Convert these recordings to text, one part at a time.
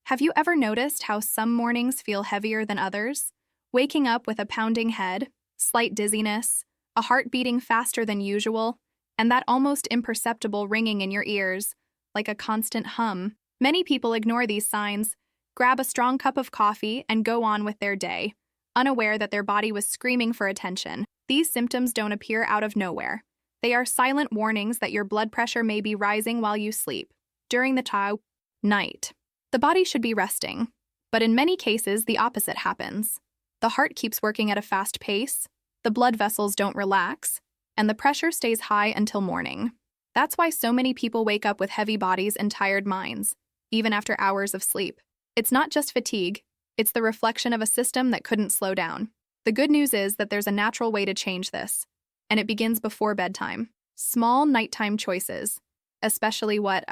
Have you ever noticed how some mornings feel heavier than others? Waking up with a pounding head, slight dizziness, a heart beating faster than usual, and that almost imperceptible ringing in your ears, like a constant hum. Many people ignore these signs, grab a strong cup of coffee, and go on with their day, unaware that their body was screaming for attention. These symptoms don't appear out of nowhere. They are silent warnings that your blood pressure may be rising while you sleep. During the night, the body should be resting, but in many cases, the opposite happens. The heart keeps working at a fast pace, the blood vessels don't relax, and the pressure stays high until morning. That's why so many people wake up with heavy bodies and tired minds, even after hours of sleep. It's not just fatigue, it's the reflection of a system that couldn't slow down. The good news is that there's a natural way to change this, and it begins before bedtime. Small nighttime choices, especially what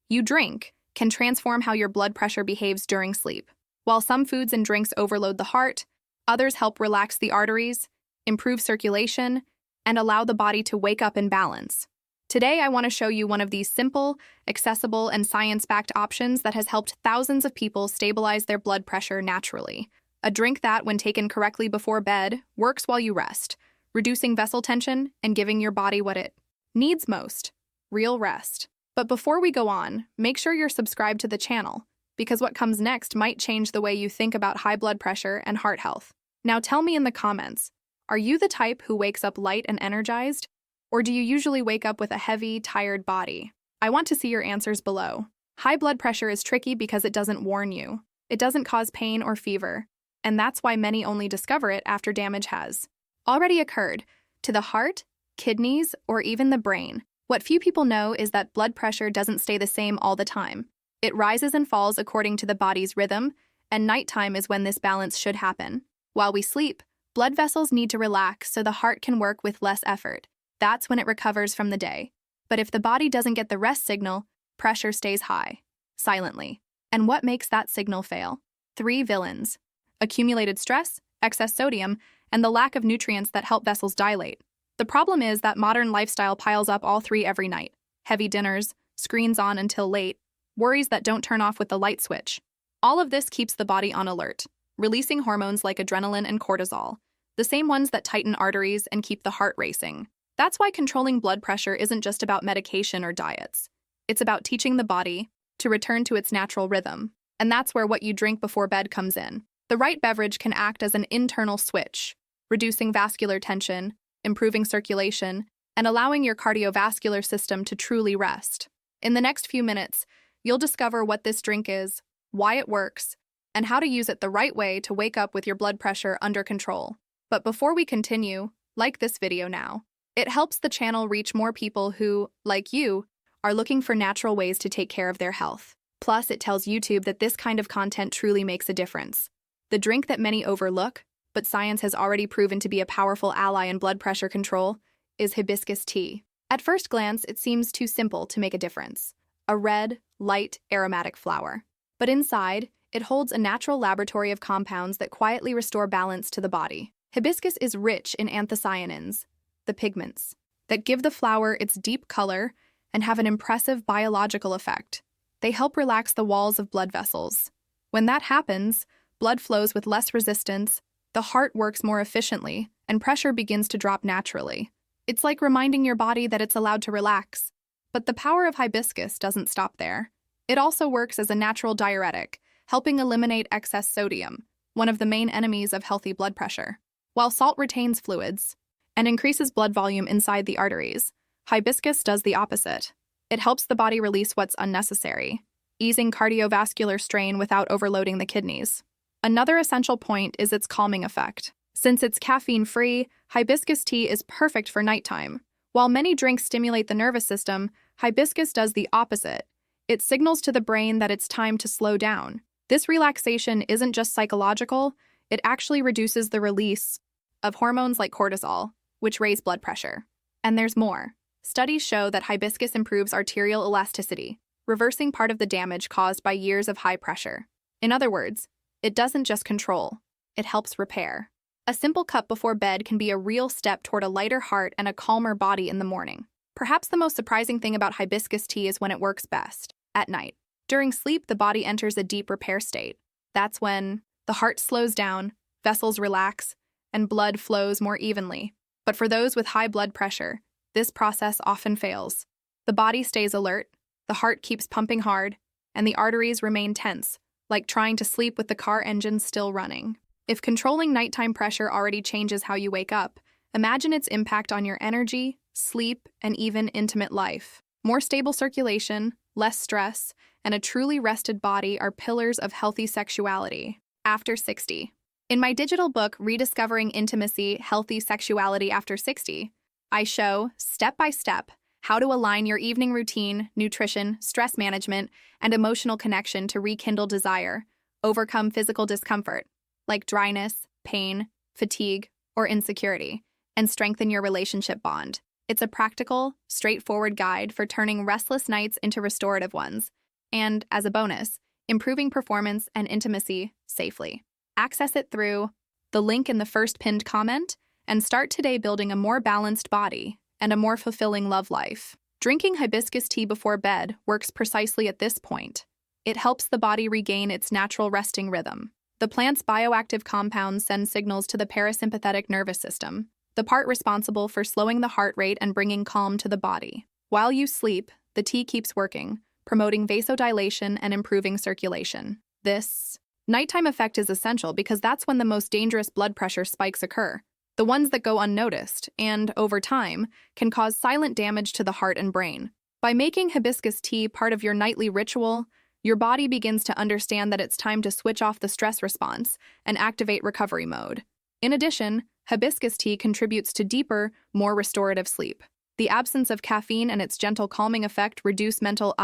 you drink, can transform how your blood pressure behaves during sleep. While some foods and drinks overload the heart, others help relax the arteries, improve circulation, and allow the body to wake up in balance. Today, I want to show you one of these simple, accessible, and science-backed options that has helped thousands of people stabilize their blood pressure naturally. A drink that, when taken correctly before bed, works while you rest, reducing vessel tension and giving your body what it needs most: real rest. But before we go on, make sure you're subscribed to the channel, because what comes next might change the way you think about high blood pressure and heart health. Now tell me in the comments, are you the type who wakes up light and energized? Or do you usually wake up with a heavy, tired body? I want to see your answers below. High blood pressure is tricky because it doesn't warn you. It doesn't cause pain or fever, and that's why many only discover it after damage has already occurred to the heart, kidneys, or even the brain. What few people know is that blood pressure doesn't stay the same all the time. It rises and falls according to the body's rhythm, and nighttime is when this balance should happen. While we sleep, blood vessels need to relax so the heart can work with less effort. That's when it recovers from the day. But if the body doesn't get the rest signal, pressure stays high, silently. And what makes that signal fail? 3 villains: accumulated stress, excess sodium, and the lack of nutrients that help vessels dilate. The problem is that modern lifestyle piles up all 3 every night: heavy dinners, screens on until late, worries that don't turn off with the light switch. All of this keeps the body on alert, releasing hormones like adrenaline and cortisol, the same ones that tighten arteries and keep the heart racing. That's why controlling blood pressure isn't just about medication or diets. It's about teaching the body to return to its natural rhythm. And that's where what you drink before bed comes in. The right beverage can act as an internal switch, reducing vascular tension, improving circulation, and allowing your cardiovascular system to truly rest. In the next few minutes, you'll discover what this drink is, why it works, and how to use it the right way to wake up with your blood pressure under control. But before we continue, like this video now. It helps the channel reach more people who, like you, are looking for natural ways to take care of their health. Plus, it tells YouTube that this kind of content truly makes a difference. The drink that many overlook, but science has already proven to be a powerful ally in blood pressure control, is hibiscus tea. At first glance, it seems too simple to make a difference. A red, light, aromatic flower. But inside, it holds a natural laboratory of compounds that quietly restore balance to the body. Hibiscus is rich in anthocyanins, the pigments, that give the flower its deep color and have an impressive biological effect. They help relax the walls of blood vessels. When that happens, blood flows with less resistance, the heart works more efficiently, and pressure begins to drop naturally. It's like reminding your body that it's allowed to relax. But the power of hibiscus doesn't stop there. It also works as a natural diuretic, helping eliminate excess sodium, one of the main enemies of healthy blood pressure. While salt retains fluids and increases blood volume inside the arteries, hibiscus does the opposite. It helps the body release what's unnecessary, easing cardiovascular strain without overloading the kidneys. Another essential point is its calming effect. Since it's caffeine-free, hibiscus tea is perfect for nighttime. While many drinks stimulate the nervous system, hibiscus does the opposite. It signals to the brain that it's time to slow down. This relaxation isn't just psychological, it actually reduces the release of hormones like cortisol, which raise blood pressure. And there's more. Studies show that hibiscus improves arterial elasticity, reversing part of the damage caused by years of high pressure. In other words, it doesn't just control, it helps repair. A simple cup before bed can be a real step toward a lighter heart and a calmer body in the morning. Perhaps the most surprising thing about hibiscus tea is when it works best: at night. During sleep, the body enters a deep repair state. That's when the heart slows down, vessels relax, and blood flows more evenly. But for those with high blood pressure, this process often fails. The body stays alert, the heart keeps pumping hard, and the arteries remain tense, like trying to sleep with the car engine still running. If controlling nighttime pressure already changes how you wake up, imagine its impact on your energy, sleep, and even intimate life. More stable circulation, less stress, and a truly rested body are pillars of healthy sexuality. After 60. In my digital book, Rediscovering Intimacy, Healthy Sexuality After 60, I show, step by step, how to align your evening routine, nutrition, stress management, and emotional connection to rekindle desire, overcome physical discomfort, like dryness, pain, fatigue, or insecurity, and strengthen your relationship bond. It's a practical, straightforward guide for turning restless nights into restorative ones, and, as a bonus, improving performance and intimacy safely. Access it through the link in the first pinned comment and start today building a more balanced body and a more fulfilling love life. Drinking hibiscus tea before bed works precisely at this point. It helps the body regain its natural resting rhythm. The plant's bioactive compounds send signals to the parasympathetic nervous system, the part responsible for slowing the heart rate and bringing calm to the body. While you sleep, the tea keeps working, promoting vasodilation and improving circulation. This nighttime effect is essential because that's when the most dangerous blood pressure spikes occur, the ones that go unnoticed and, over time, can cause silent damage to the heart and brain. By making hibiscus tea part of your nightly ritual, your body begins to understand that it's time to switch off the stress response and activate recovery mode. In addition, hibiscus tea contributes to deeper, more restorative sleep. The absence of caffeine and its gentle calming effect reduce mental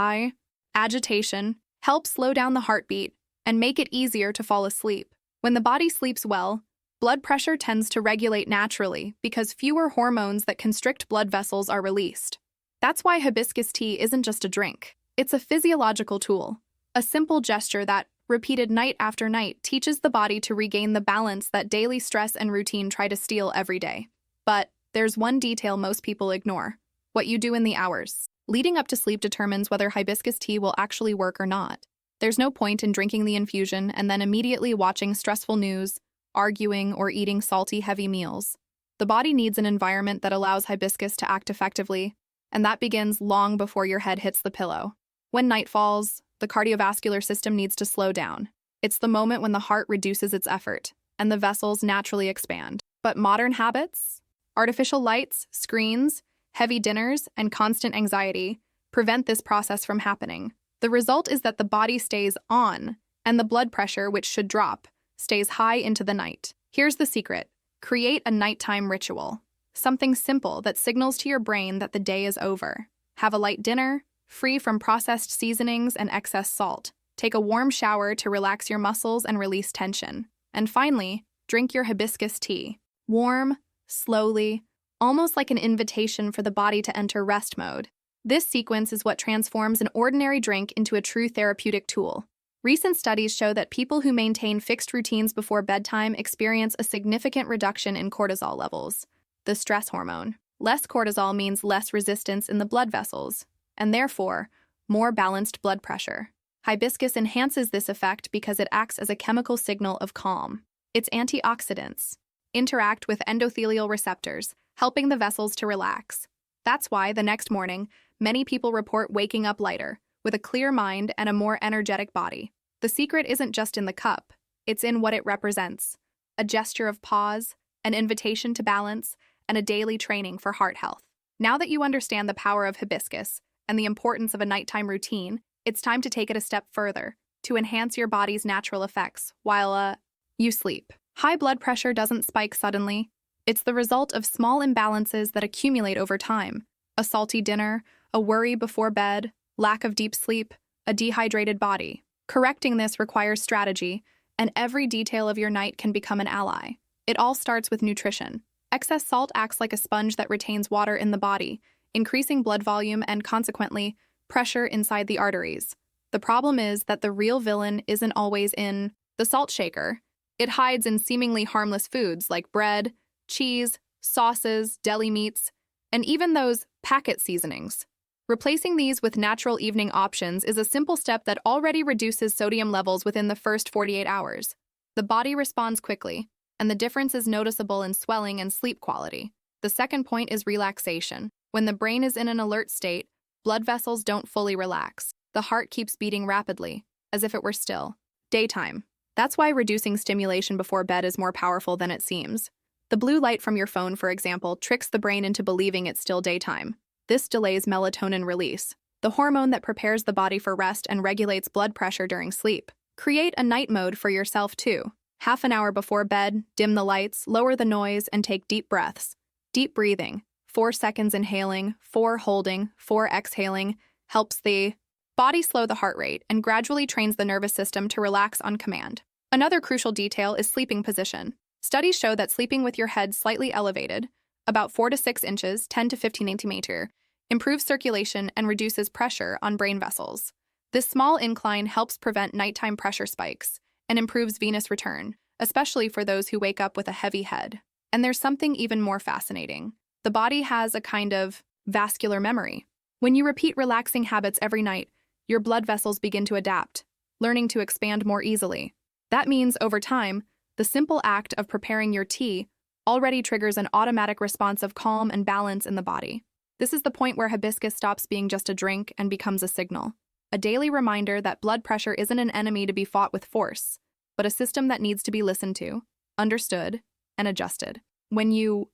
agitation, help slow down the heartbeat, and make it easier to fall asleep. When the body sleeps well, blood pressure tends to regulate naturally because fewer hormones that constrict blood vessels are released. That's why hibiscus tea isn't just a drink. It's a physiological tool, a simple gesture that, repeated night after night, teaches the body to regain the balance that daily stress and routine try to steal every day. But there's one detail most people ignore: what you do in the hours leading up to sleep determines whether hibiscus tea will actually work or not. There's no point in drinking the infusion and then immediately watching stressful news, arguing, or eating salty, heavy meals. The body needs an environment that allows hibiscus to act effectively, and that begins long before your head hits the pillow. When night falls, the cardiovascular system needs to slow down. It's the moment when the heart reduces its effort, and the vessels naturally expand. But modern habits, artificial lights, screens, heavy dinners, and constant anxiety prevent this process from happening. The result is that the body stays on, and the blood pressure, which should drop, stays high into the night. Here's the secret: create a nighttime ritual. Something simple that signals to your brain that the day is over. Have a light dinner, free from processed seasonings and excess salt. Take a warm shower to relax your muscles and release tension. And finally, drink your hibiscus tea. Warm, slowly, almost like an invitation for the body to enter rest mode. This sequence is what transforms an ordinary drink into a true therapeutic tool. Recent studies show that people who maintain fixed routines before bedtime experience a significant reduction in cortisol levels, the stress hormone. Less cortisol means less resistance in the blood vessels, and therefore, more balanced blood pressure. Hibiscus enhances this effect because it acts as a chemical signal of calm. Its antioxidants interact with endothelial receptors, helping the vessels to relax. That's why, the next morning, many people report waking up lighter, with a clear mind and a more energetic body. The secret isn't just in the cup, it's in what it represents: a gesture of pause, an invitation to balance, and a daily training for heart health. Now that you understand the power of hibiscus and the importance of a nighttime routine, it's time to take it a step further to enhance your body's natural effects while you sleep. High blood pressure doesn't spike suddenly. It's the result of small imbalances that accumulate over time: a salty dinner, a worry before bed, lack of deep sleep, a dehydrated body. Correcting this requires strategy, and every detail of your night can become an ally. It all starts with nutrition. Excess salt acts like a sponge that retains water in the body, increasing blood volume and, consequently, pressure inside the arteries. The problem is that the real villain isn't always in the salt shaker. It hides in seemingly harmless foods like bread, cheese, sauces, deli meats, and even those packet seasonings. Replacing these with natural evening options is a simple step that already reduces sodium levels within the first 48 hours. The body responds quickly, and the difference is noticeable in swelling and sleep quality. The second point is relaxation. When the brain is in an alert state, blood vessels don't fully relax. The heart keeps beating rapidly, as if it were still. Daytime. That's why reducing stimulation before bed is more powerful than it seems. The blue light from your phone, for example, tricks the brain into believing it's still daytime. This delays melatonin release, the hormone that prepares the body for rest and regulates blood pressure during sleep. Create a night mode for yourself too. Half an hour before bed, dim the lights, lower the noise, and take deep breaths. Deep breathing, 4 seconds inhaling, 4 holding, 4 exhaling, helps the body slow the heart rate and gradually trains the nervous system to relax on command. Another crucial detail is sleeping position. Studies show that sleeping with your head slightly elevated, about 4 to 6 inches, 10 to 15 centimeters, improves circulation and reduces pressure on brain vessels. This small incline helps prevent nighttime pressure spikes and improves venous return, especially for those who wake up with a heavy head. And there's something even more fascinating. The body has a kind of vascular memory. When you repeat relaxing habits every night, your blood vessels begin to adapt, learning to expand more easily. That means, over time, the simple act of preparing your tea already triggers an automatic response of calm and balance in the body. This is the point where hibiscus stops being just a drink and becomes a signal. A daily reminder that blood pressure isn't an enemy to be fought with force, but a system that needs to be listened to, understood, and adjusted. When you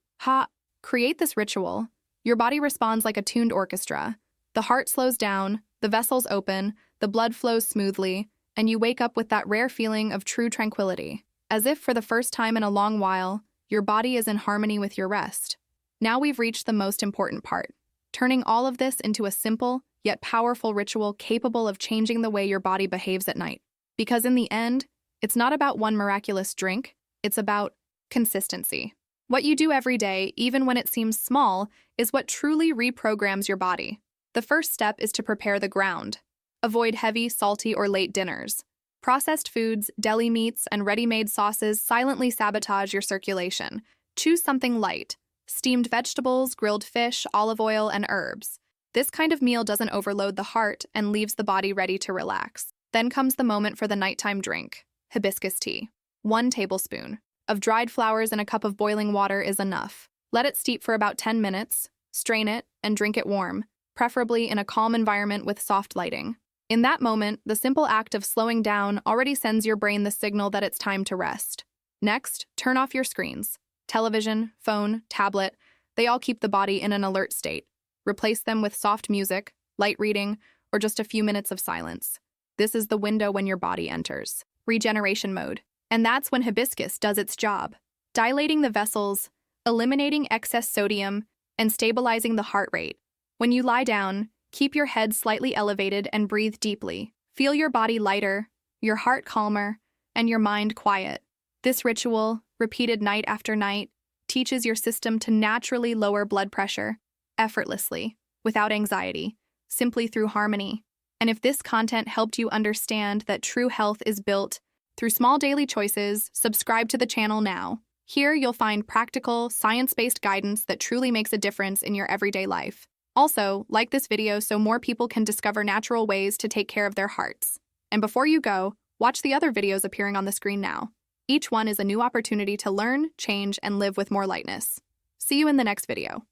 create this ritual, your body responds like a tuned orchestra. The heart slows down, the vessels open, the blood flows smoothly, and you wake up with that rare feeling of true tranquility. As if for the first time in a long while, your body is in harmony with your rest. Now we've reached the most important part, turning all of this into a simple, yet powerful ritual capable of changing the way your body behaves at night. Because in the end, it's not about one miraculous drink, it's about consistency. What you do every day, even when it seems small, is what truly reprograms your body. The first step is to prepare the ground. Avoid heavy, salty, or late dinners. Processed foods, deli meats, and ready-made sauces silently sabotage your circulation. Choose something light. Steamed vegetables, grilled fish, olive oil, and herbs. This kind of meal doesn't overload the heart and leaves the body ready to relax. Then comes the moment for the nighttime drink. Hibiscus tea. 1 tablespoon of dried flowers in a cup of boiling water is enough. Let it steep for about 10 minutes, strain it, and drink it warm, preferably in a calm environment with soft lighting. In that moment, the simple act of slowing down already sends your brain the signal that it's time to rest. Next, turn off your screens. Television, phone, tablet, they all keep the body in an alert state. Replace them with soft music, light reading, or just a few minutes of silence. This is the window when your body enters regeneration mode. And that's when hibiscus does its job, dilating the vessels, eliminating excess sodium, and stabilizing the heart rate. When you lie down, keep your head slightly elevated and breathe deeply. Feel your body lighter, your heart calmer, and your mind quiet. This ritual, repeated night after night, teaches your system to naturally lower blood pressure, effortlessly, without anxiety, simply through harmony. And if this content helped you understand that true health is built through small daily choices, subscribe to the channel now. Here you'll find practical, science-based guidance that truly makes a difference in your everyday life. Also, like this video so more people can discover natural ways to take care of their hearts. And before you go, watch the other videos appearing on the screen now. Each one is a new opportunity to learn, change, and live with more lightness. See you in the next video.